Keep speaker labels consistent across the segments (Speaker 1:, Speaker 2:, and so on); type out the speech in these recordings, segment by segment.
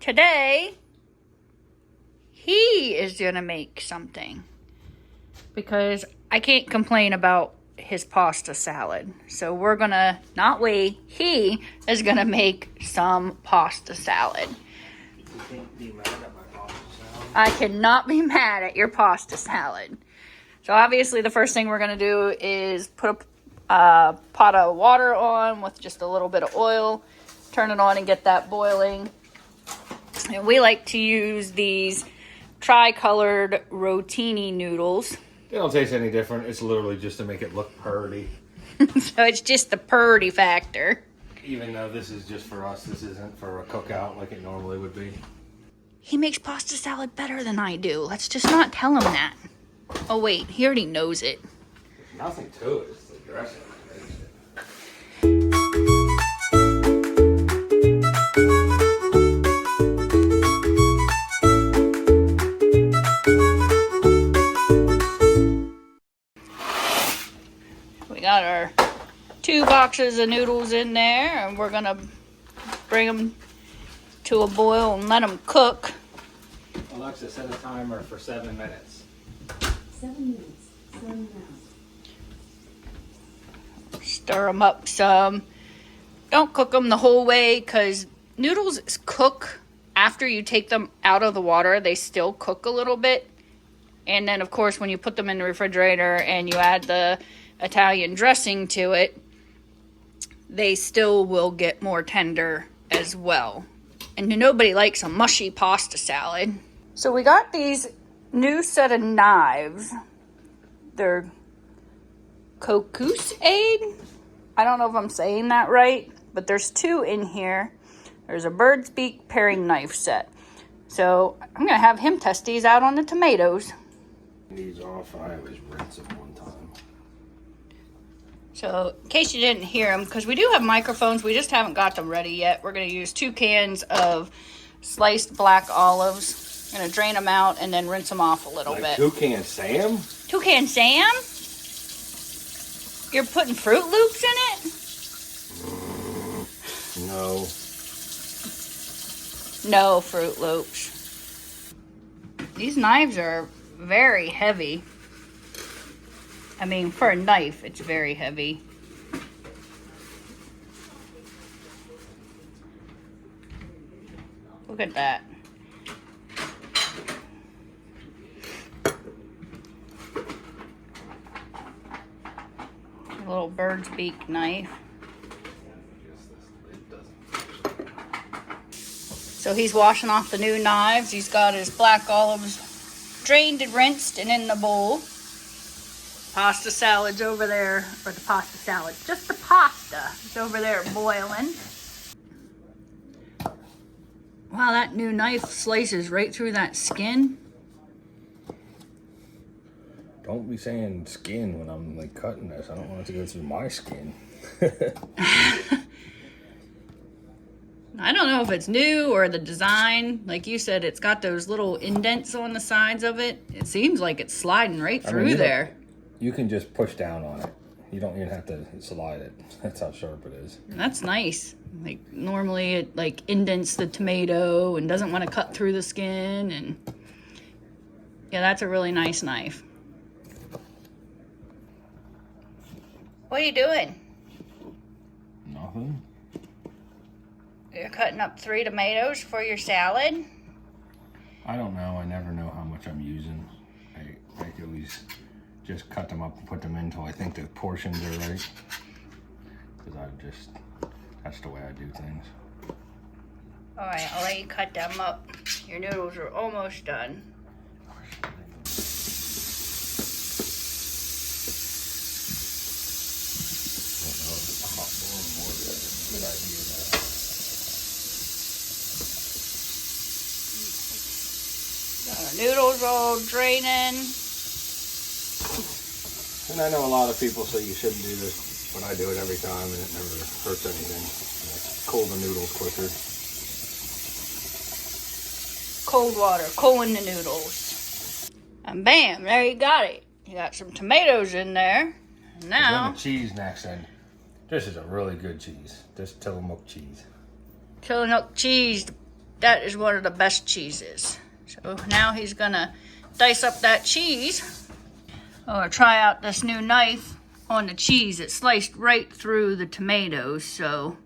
Speaker 1: today he is gonna make something because I can't complain about his pasta salad. So we're gonna, not we, he is gonna make some pasta salad.
Speaker 2: You can't be mad at my pasta salad.
Speaker 1: I cannot be mad at your pasta salad. So obviously the first thing we're gonna do is put a pot of water on with just a little bit of oil, turn it on and get that boiling. And we like to use these tri-colored rotini noodles.
Speaker 2: They don't taste any different. It's literally just to make it look purty.
Speaker 1: So it's just the purdy factor.
Speaker 2: Even though this is just for us, this isn't for a cookout like it normally would be.
Speaker 1: He makes pasta salad better than I do. Let's just not tell him that. Oh wait, he already knows it.
Speaker 2: There's nothing to it. It's the dressing.
Speaker 1: We got our 2 boxes of noodles in there, and we're gonna bring them to a boil and let them cook.
Speaker 2: Alexa, set a timer for 7 minutes.
Speaker 3: 7 minutes. 7 now.
Speaker 1: Stir them up some. Don't cook them the whole way because noodles cook after you take them out of the water. They still cook a little bit. And then, of course, when you put them in the refrigerator and you add the Italian dressing to it, they still will get more tender as well. And nobody likes a mushy pasta salad. So we got these new set of knives. They're Cocos Aid. I don't know if I'm saying that right, but there's 2 in here. There's a bird's beak paring knife set. So I'm gonna have him test these out on the tomatoes.
Speaker 2: These off, I always rinse them one time.
Speaker 1: So in case you didn't hear them, because we do have microphones, we just haven't got them ready yet. We're gonna use 2 cans of sliced black olives. I'm gonna drain them out and then rinse them off a little bit.
Speaker 2: Toucan Sam?
Speaker 1: Toucan Sam? You're putting Fruit Loops in it?
Speaker 2: No.
Speaker 1: No Fruit Loops. These knives are very heavy. I mean, for a knife, it's very heavy. Look at that. A little bird's beak knife. So he's washing off the new knives. He's got his black olives drained and rinsed and in the bowl. Pasta salad's over there, or the pasta salad, just the pasta is over there boiling. Wow, that new knife slices right through that skin.
Speaker 2: Don't be saying skin when I'm like cutting this. I don't want it to go through my skin.
Speaker 1: I don't know if it's new or the design. Like you said, it's got those little indents on the sides of it. It seems like it's sliding right through there.
Speaker 2: You can just push down on it. You don't even have to slide it. That's how sharp it is.
Speaker 1: That's nice. Like normally it like indents the tomato and doesn't want to cut through the skin, and yeah, that's a really nice knife. What are you doing?
Speaker 2: Nothing.
Speaker 1: You're cutting up 3 tomatoes for your salad?
Speaker 2: I don't know. I never know how much I'm using. I always just cut them up and put them in until I think the portions are right. Because that's the way I do things.
Speaker 1: All right, I'll let you cut them up. Your noodles are almost done.
Speaker 2: Good idea.
Speaker 1: Got our noodles all draining.
Speaker 2: And I know a lot of people say you shouldn't do this, but I do it every time and it never hurts anything. Cool the noodles quicker.
Speaker 1: Cold water, cooling the noodles. And bam, there you got it. You got some tomatoes in there. Now,
Speaker 2: the cheese next, and this is a really good cheese. This Tillamook cheese.
Speaker 1: Tillamook cheese, that is one of the best cheeses. So now he's gonna dice up that cheese. I'm gonna try out this new knife on the cheese. It sliced right through the tomatoes, so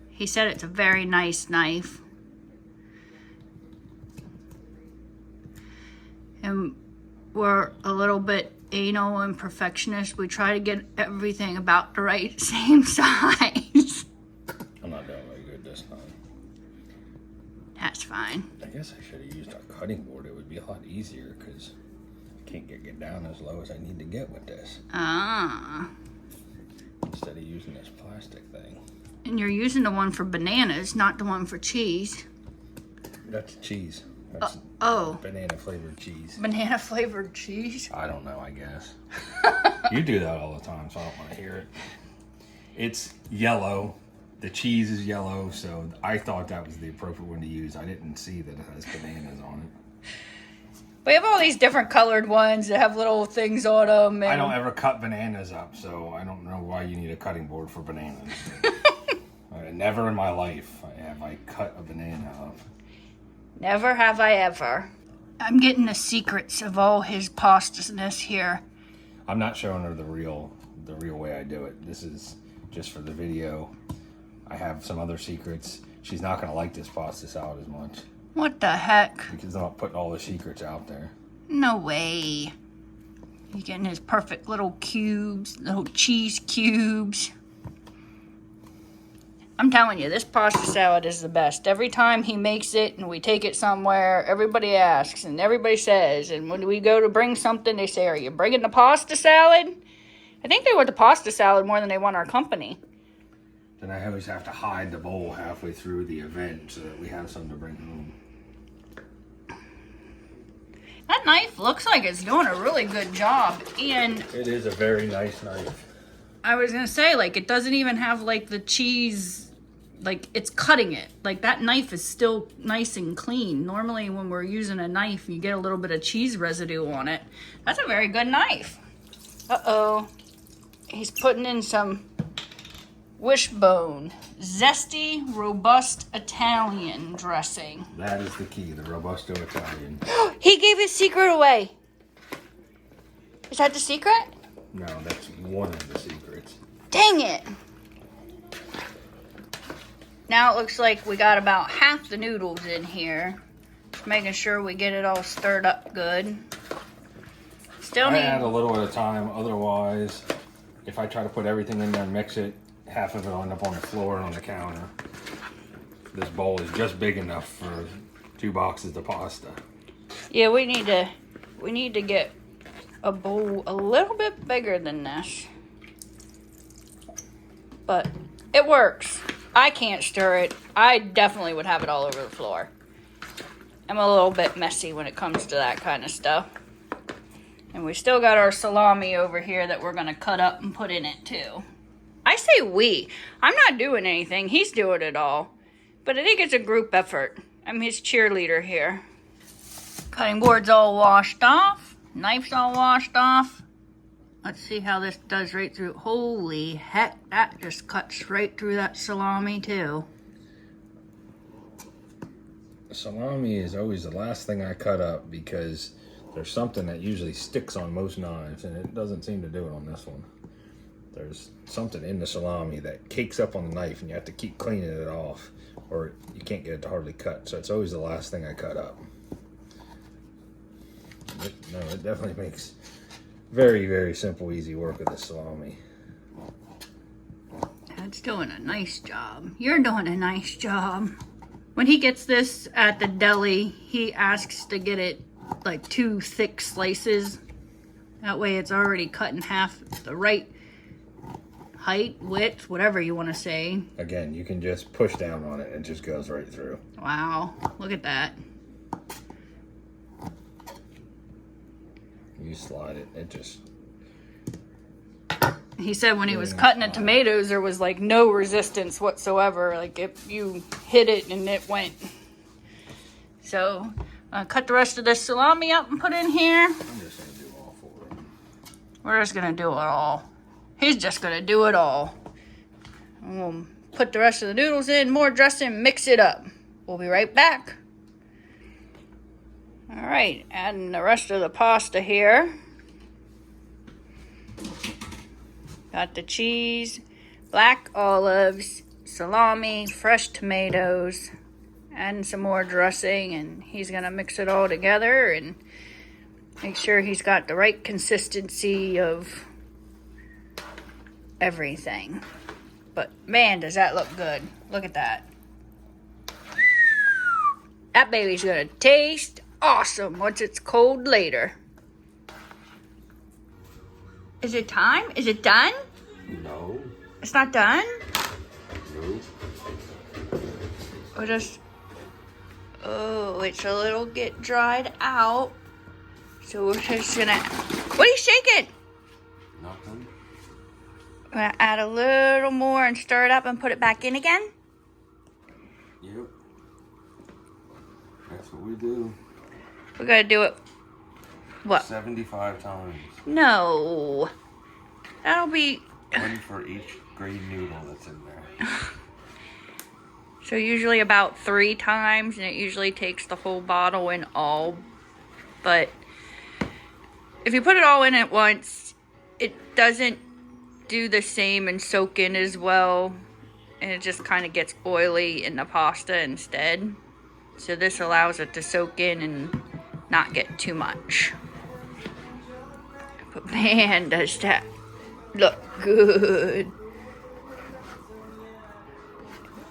Speaker 1: he said it's a very nice knife. And we're a little bit anal and perfectionist. We try to get everything about the right same size.
Speaker 2: I'm not doing very good this time.
Speaker 1: That's fine.
Speaker 2: I guess I should have used a cutting board. It would be a lot easier because I can't get down as low as I need to get with this.
Speaker 1: Ah.
Speaker 2: Instead of using this plastic thing.
Speaker 1: And you're using the one for bananas, not the one for cheese.
Speaker 2: That's cheese. That's
Speaker 1: Oh.
Speaker 2: banana flavored cheese.
Speaker 1: Banana flavored cheese?
Speaker 2: I don't know, I guess. You do that all the time, so I don't want to hear it. It's yellow. The cheese is yellow, so I thought that was the appropriate one to use. I didn't see that it has bananas on it.
Speaker 1: We have all these different colored ones that have little things on them. And
Speaker 2: I don't ever cut bananas up, so I don't know why you need a cutting board for bananas. Never in my life have I cut a banana up.
Speaker 1: Never have I ever. I'm getting the secrets of all his pastasness here.
Speaker 2: I'm not showing her the real way I do it. This is just for the video. I have some other secrets. She's not going to like this pasta salad as much.
Speaker 1: What the heck?
Speaker 2: Because I'm not putting all the secrets out there.
Speaker 1: No way. He's getting his perfect little cubes, little cheese cubes. I'm telling you, this pasta salad is the best. Every time he makes it and we take it somewhere, everybody asks and everybody says. And when we go to bring something, they say, "Are you bringing the pasta salad?" I think they want the pasta salad more than they want our company.
Speaker 2: Then I always have to hide the bowl halfway through the event so that we have something to bring home.
Speaker 1: That knife looks like it's doing a really good job. And
Speaker 2: It is a very nice knife.
Speaker 1: I was going to say, like, it doesn't even have, like, the cheese, like, it's cutting it. Like, that knife is still nice and clean. Normally, when we're using a knife, you get a little bit of cheese residue on it. That's a very good knife. Uh-oh. He's putting in some wishbone. Zesty, robust Italian dressing.
Speaker 2: That is the key, the Robusto Italian.
Speaker 1: He gave his secret away. Is that the secret?
Speaker 2: No, that's one of the secrets.
Speaker 1: Dang it. Now it looks like we got about half the noodles in here. Just making sure we get it all stirred up good. Still
Speaker 2: I
Speaker 1: need...
Speaker 2: add a little at a time, otherwise, if I try to put everything in there and mix it, half of it will end up on the floor and on the counter. This bowl is just big enough for 2 boxes of pasta.
Speaker 1: Yeah, we need to get a bowl a little bit bigger than this. But it works. I can't stir it. I definitely would have it all over the floor. I'm a little bit messy when it comes to that kind of stuff. And we still got our salami over here that we're going to cut up and put in it too. I say we. I'm not doing anything. He's doing it all. But I think it's a group effort. I'm his cheerleader here. Cutting board's all washed off. Knife's all washed off. Let's see how this does right through. Holy heck, that just cuts right through that salami too.
Speaker 2: Salami is always the last thing I cut up because there's something that usually sticks on most knives, and it doesn't seem to do it on this one. There's something in the salami that cakes up on the knife, and you have to keep cleaning it off, or you can't get it to hardly cut. So it's always the last thing I cut up. It definitely makes very, very simple, easy work of the salami.
Speaker 1: That's doing a nice job. You're doing a nice job. When he gets this at the deli, he asks to get it like 2 thick slices. That way it's already cut in half the right height, width, whatever you want to say.
Speaker 2: Again, you can just push down on it and it just goes right through.
Speaker 1: Wow, look at that.
Speaker 2: You slide it, it just...
Speaker 1: He said when he was cutting the tomatoes, there was like no resistance whatsoever. Like if you hit it and it went. So, cut the rest of this salami up and put in here.
Speaker 2: I'm just going to do all 4 of them.
Speaker 1: We're just going to do it all. He's just going to do it all. And we'll put the rest of the noodles in, more dressing, mix it up. We'll be right back. All right, adding the rest of the pasta here. Got the cheese, black olives, salami, fresh tomatoes, adding some more dressing, and he's gonna mix it all together and make sure he's got the right consistency of everything. But man, does that look good. Look at that. That baby's gonna taste awesome once it's cold later. Is it time? Is it done?
Speaker 2: No.
Speaker 1: It's not done?
Speaker 2: No.
Speaker 1: Or just... Oh, it's a little get dried out. So we're just gonna... What are you shaking?
Speaker 2: Nothing.
Speaker 1: We're gonna add a little more and stir it up and put it back in again.
Speaker 2: Yep. That's what we do.
Speaker 1: We're gonna do it... What?
Speaker 2: 75 times.
Speaker 1: No. That'll be...
Speaker 2: One for each green noodle that's in there.
Speaker 1: So usually about 3 times, and it usually takes the whole bottle in all. But if you put it all in at once, it doesn't do the same and soak in as well. And it just kind of gets oily in the pasta instead. So this allows it to soak in and not get too much. But man, does that look good.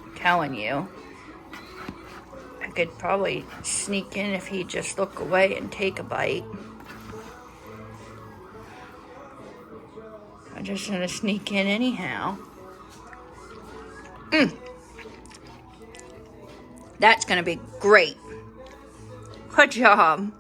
Speaker 1: I'm telling you. I could probably sneak in if he'd just look away and take a bite. I'm just gonna sneak in anyhow. That's gonna be great. Good job.